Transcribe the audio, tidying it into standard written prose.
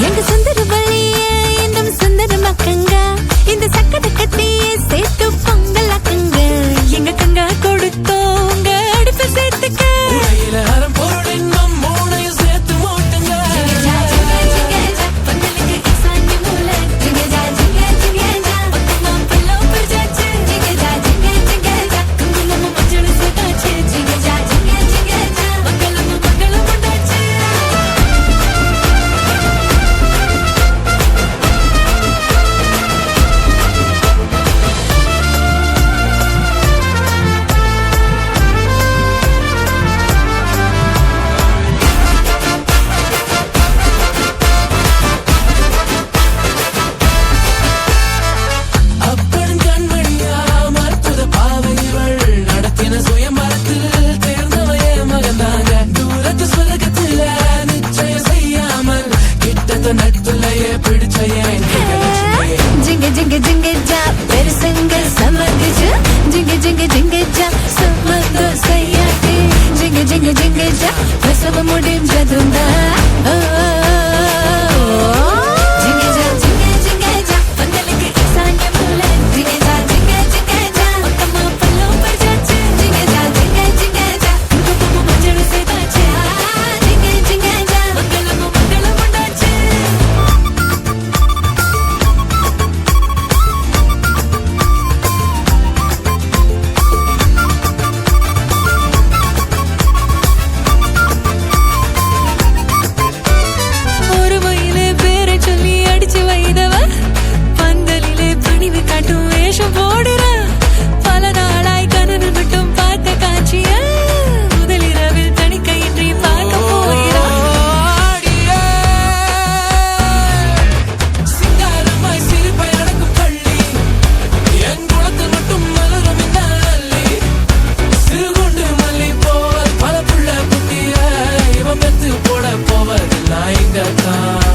எங்க சுந்தர வழியே இன்னும் சுந்தர மக்கங்க இந்த சக்கரை கட்டியே சேர்த்து பொங்கல் ஆக்குங்க எங்க கங்கா கொடுத்தோம் உங்க அடுப்ப சேர்த்துக்க அறம் பொருளின் மூணையும் சேர்த்து ஓட்டுங்க நட்புலையே பிடிச்ச ஜிங்க ஜிங்க ஜிங்க ஜா பெருசங்க சமதிச்சு ஜிங்க ஜிங்க ஜிங்க ஜா சமத செய்யாட்டி ஜிங்க ஜிங்க ஜிங்க ஜா பிரசவ முடிஞ்சதும் ஜிங்க ஜா ஜிங்க ஜிங்க ஜா பந்தலுக்கு இசாங்க மூல ஜிங்க ஜா ஜிங்க ஜிங்க ஜா மொத்தமா பல்லோ பறிச்சாச்சு ஜிங்க ஜா ஜிங்க ஜிங்க ஜா குங்குமம் மஞ்சள் செய்தாச்சு ஜிங்க ஜிங்க ஜா மங்களம் மங்களம் உண்டாச்சு போட போவதில்லை இங்க தான்